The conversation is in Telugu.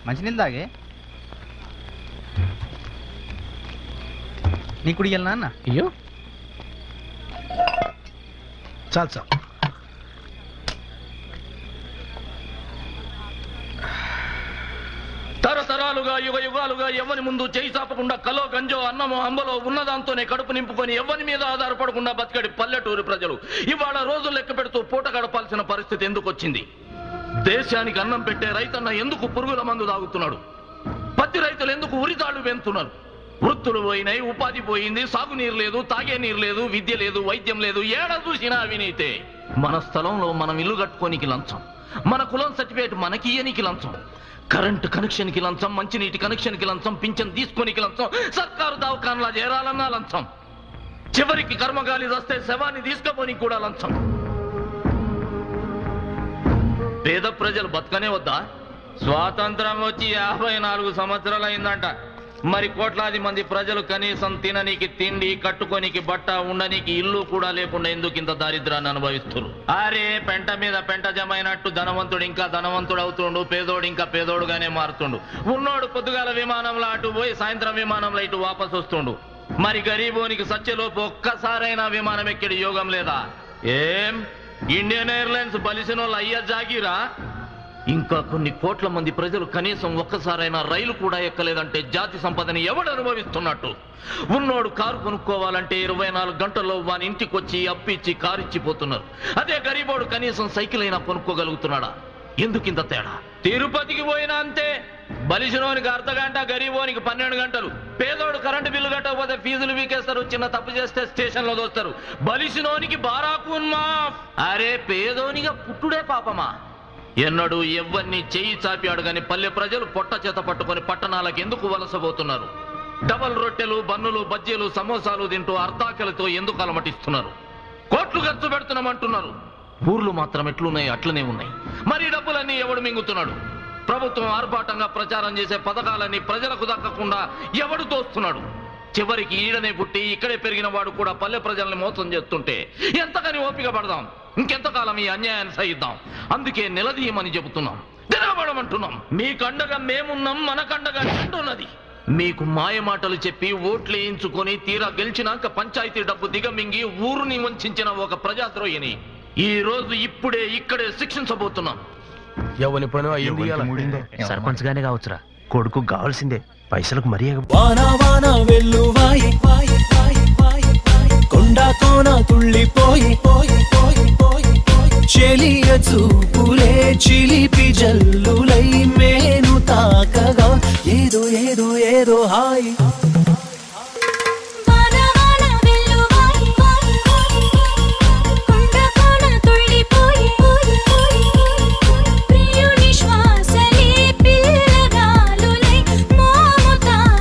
మంచినీళ్ళు తాగే నీ కుడి వెళ్ళనా అన్న. అయ్యో చాలు చాలు. తరతరాలుగా యుగ యుగాలుగా ఎవరి ముందు చేయి చాపకుండా కలో గంజో అన్నమో అంబలో ఉన్నదాంతోనే కడుపు నింపుకొని ఎవరి మీద ఆధారపడకుండా బతికడి పల్లెటూరు ప్రజలు ఇవాళ రోజులు లెక్క పెడుతూ పూట గడపాల్సిన పరిస్థితి ఎందుకు వచ్చింది? దేశానికి అన్నం పెట్టే రైతన్న ఎందుకు పురుగుల మందు తాగుతున్నాడు? పత్తి రైతులు ఎందుకు ఉరితాళ్లు పెంచుతున్నారు? వృత్తులు పోయినాయి, ఉపాధి పోయింది, సాగునీరు లేదు, తాగే నీరు లేదు, విద్య లేదు, వైద్యం లేదు, ఏడ చూసినా అవినీతే. మన స్థలంలో మనం ఇల్లు కట్టుకోనికి లంచం, మన కులం సర్టిఫికేట్ మనకి ఇయ్యనికి లంచం, కరెంటు కనెక్షన్ కి లంచం, మంచినీటి కనెక్షన్ కి లంచం, పింఛన్ తీసుకోనికి లంచం, సర్కారు దవాఖానలా చేరాలన్నా లంచం, చివరికి కర్మగాలి వస్తే శవాన్ని తీసుకపోనికి కూడా లంచం. పేద ప్రజలు బతకనే వద్దా? స్వాతంత్రం వచ్చి 54 సంవత్సరాలు అయిందంట. మరి కోట్లాది మంది ప్రజలు కనీసం తిననీకి తిండి, కట్టుకోనికి బట్ట, ఉండనీకి ఇల్లు కూడా లేకుండా ఎందుకు ఇంత దారిద్రాన్ని అనుభవిస్తున్నారు? అరే పెంట మీద పెంట జమైనట్టు ధనవంతుడు ఇంకా ధనవంతుడు అవుతుండు, పేదోడు ఇంకా పేదోడుగానే మారుతుండు. ఉన్నోడు పొద్దుగాల విమానంలో అటు పోయి సాయంత్రం విమానంలో ఇటు వాపసు వస్తుండు. మరి గరీబోనికి సత్యలోపు ఒక్కసారైనా విమానం ఎక్కడి యోగం లేదా? ఏం ఇండియన్ ఎయిర్లైన్స్ బలిసినోళ్ళు అయ్యా జాగిరా? ఇంకా కొన్ని కోట్ల మంది ప్రజలు కనీసం ఒక్కసారైనా రైలు కూడా ఎక్కలేదంటే జాతి సంపదని ఎవడు అనుభవిస్తున్నట్టు? ఉన్నోడు కారు కొనుక్కోవాలంటే 24 గంటల్లో వాని ఇంటికి వచ్చి అప్పిచ్చి కారు ఇచ్చిపోతున్నారు. అదే గరీబోడు కనీసం సైకిల్ అయినా కొనుక్కోగలుగుతున్నాడా? ఎందుకింత తేడా? తిరుపతికి పోయినా అంతే, బలిసినోనికి అర్ధగంట, గరీబోనికి 12 గంటలు. పేదోడు కరెంటు బిల్లు కట్టకపోతే ఫీజులు వీకేస్తారు, చిన్న తప్పు చేస్తే స్టేషన్ లో దోస్తారు. బలిసినోనికి బారాకున్ మాఫ్. అరే పేదోనిగా పుట్టుడే పాపమా? ఎన్నడూ ఎవ్వరిని చేయి చాపి అడగని పల్లె ప్రజలు పొట్ట చేత పట్టుకొని పట్టణాలకు ఎందుకు వలసపోతున్నారు? డబల్ రొట్టెలు, బన్నులు, బజ్జీలు, సమోసాలు తింటూ అర్ధాకలితో ఎందుకు అలమటిస్తున్నారు? కోట్లు ఖర్చు పెడుతున్నామంటున్నారు, ఊర్లు మాత్రం ఎట్లున్నాయి అట్లనే ఉన్నాయి. మరి డబ్బులన్నీ ఎవడు మింగుతున్నాడు? ప్రభుత్వం ఆర్భాటంగా ప్రచారం చేసే పథకాలన్నీ ప్రజలకు దక్కకుండా ఎవడు తోస్తున్నాడు? చివరికి ఈడనే పుట్టి ఇక్కడే పెరిగిన వాడు కూడా పల్లె ప్రజల్ని మోసం చేస్తుంటే ఎంతకని ఓపిక పడదాం? ఇంకెంతకాలం ఈ అన్యాయాన్ని సహిద్దాం? అందుకే నిలదీయమని చెబుతున్నాం, తిరగబడమంటున్నాం. మీకండగా మేమున్నాం, మనకండగా అంటున్నది. మీకు మాయ మాటలు చెప్పి ఓట్లు వేయించుకొని తీరా గెలిచినాక పంచాయతీ డబ్బు దిగమింగి ఊరుని వంచిన ఒక ప్రజాద్రోహిని ఈ రోజు ఇప్పుడే ఇక్కడే శిక్షించబోతున్నాం. ఎవరి పని అయ్యింది, సర్పంచ్ గానే కావచ్చురా. కొడుకు కావాల్సిందే, పైసలకు మరీ కొండా కోన తుళ్ళిపోయి చెలియ చూపులే చిలిపి జల్లులై మేను తాకగా ఏదో ఏదో ఏదో హాయ్.